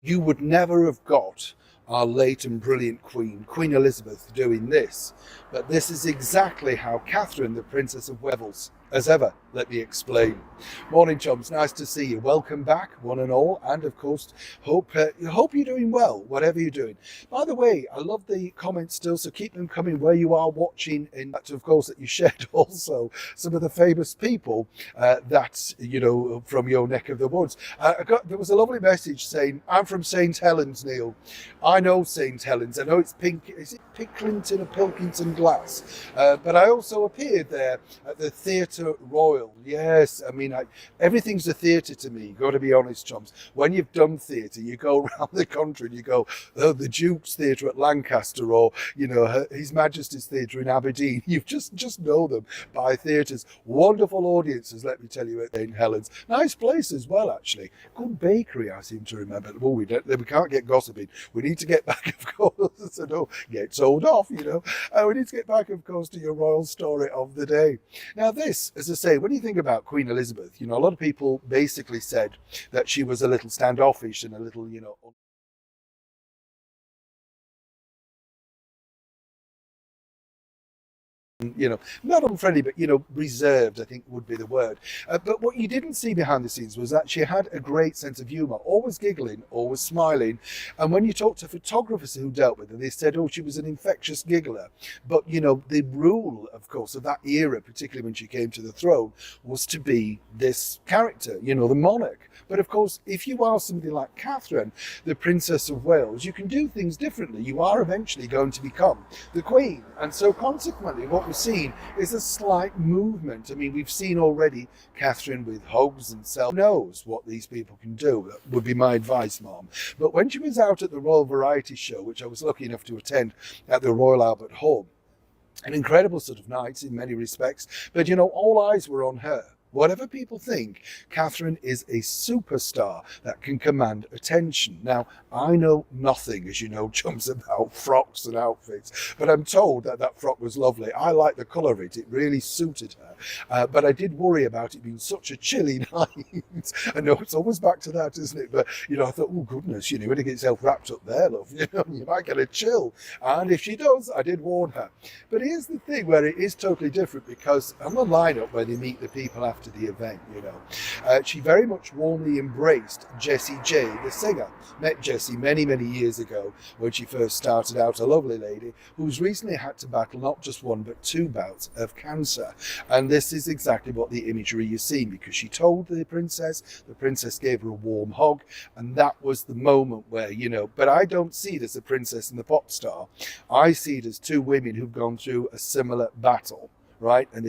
You would never have got our late and brilliant Queen, Queen Elizabeth, doing this. But this is exactly how Catherine, the Princess of Wales, as ever, let me explain. Morning, chums. Nice to see you. Welcome back, one and all. And of course, hope you're doing well, whatever you're doing. By the way, I love the comments still, so keep them coming where you are watching. In fact, of course, that you shared also some of the famous people that, from your neck of the woods. There was a lovely message saying, I'm from St. Helens, Neil. I know St. Helens. I know it's pink. Is it Picklington or Pilkington Glass? But I also appeared there at the Theatre Royal. Yes, I mean, everything's a theatre to me, got to be honest, chums. When you've done theatre, you go around the country and you go, oh, the Duke's Theatre at Lancaster, or, His Majesty's Theatre in Aberdeen. You just know them by theatres. Wonderful audiences, let me tell you, at St. Helens. Nice place as well, actually. Good bakery, I seem to remember. Oh, we can't get gossiping. We need to get back, of course, so don't get sold off, we need to get back, of course, to your royal story of the day. Now this, as I say, when you think about Queen Elizabeth, a lot of people basically said that she was a little standoffish and a little, not unfriendly, but, reserved, I think would be the word. But what you didn't see behind the scenes was that she had a great sense of humour, always giggling, always smiling. And when you talk to photographers who dealt with her, they said, oh, she was an infectious giggler. But, the rule, of course, of that era, particularly when she came to the throne, was to be this character, the monarch. But of course, if you are somebody like Catherine, the Princess of Wales, you can do things differently. You are eventually going to become the Queen. And so consequently, what we're seeing is a slight movement. I mean, we've seen already Catherine with hugs and self knows what these people can do. That would be my advice, Mom. But when she was out at the Royal Variety Show, which I was lucky enough to attend at the Royal Albert Hall, an incredible sort of night in many respects, but all eyes were on her. Whatever people think, Catherine is a superstar that can command attention. Now, I know nothing, as you know, chums, about frocks and outfits, but I'm told that that frock was lovely. I like the colour of it. It really suited her. But I did worry about it being such a chilly night. I know it's always back to that, isn't it? But, I thought, oh, goodness, when you get yourself wrapped up there, love, you might get a chill. And if she does, I did warn her. But here's the thing where it is totally different, because on the lineup where they meet the people after the event, she very much warmly embraced Jessie J, the singer. Met Jessie many years ago when she first started out, a lovely lady who's recently had to battle not just one but two bouts of cancer. And this is exactly what the imagery you're seeing, because she told the princess gave her a warm hug, and that was the moment where, but I don't see it as a princess and the pop star. I see it as two women who've gone through a similar battle. Right, and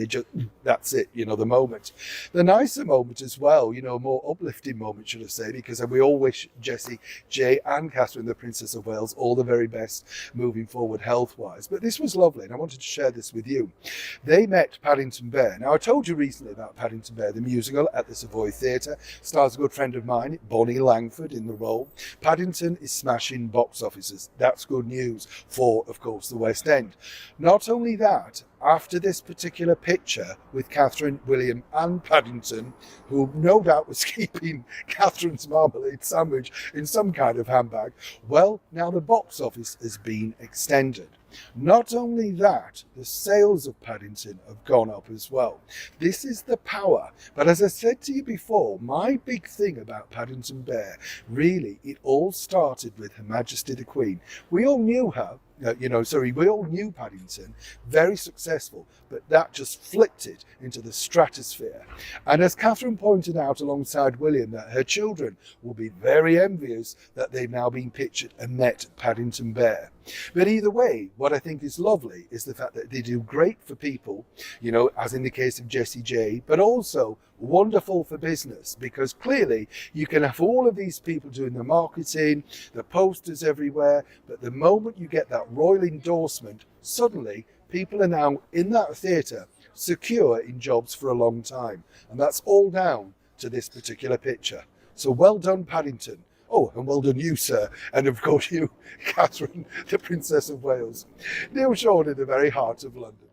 that's it, the moment. The nicer moment as well, more uplifting moment, should I say, because we all wish Jessie J and Catherine, the Princess of Wales, all the very best moving forward health-wise. But this was lovely, and I wanted to share this with you. They met Paddington Bear. Now, I told you recently about Paddington Bear, the musical at the Savoy Theatre. Stars a good friend of mine, Bonnie Langford, in the role. Paddington is smashing box offices. That's good news for, of course, the West End. Not only that, after this particular picture with Catherine, William and Paddington, who no doubt was keeping Catherine's marmalade sandwich in some kind of handbag, well, now the box office has been extended. Not only that, the sales of Paddington have gone up as well. This is the power. But as I said to you before, my big thing about Paddington Bear, really, it all started with Her Majesty the Queen. We all knew her. We all knew Paddington, very successful, but that just flipped it into the stratosphere. And as Catherine pointed out alongside William, that her children will be very envious that they've now been pictured and met Paddington Bear. But either way, what I think is lovely is the fact that they do great for people, as in the case of Jessie J, but also wonderful for business, because clearly you can have all of these people doing the marketing, the posters everywhere, but the moment you get that royal endorsement, suddenly people are now in that theatre secure in jobs for a long time. And that's all down to this particular picture. So well done, Paddington. Oh, and well done you, sir. And of course you, Catherine, the Princess of Wales. Neil Shawn in the very heart of London.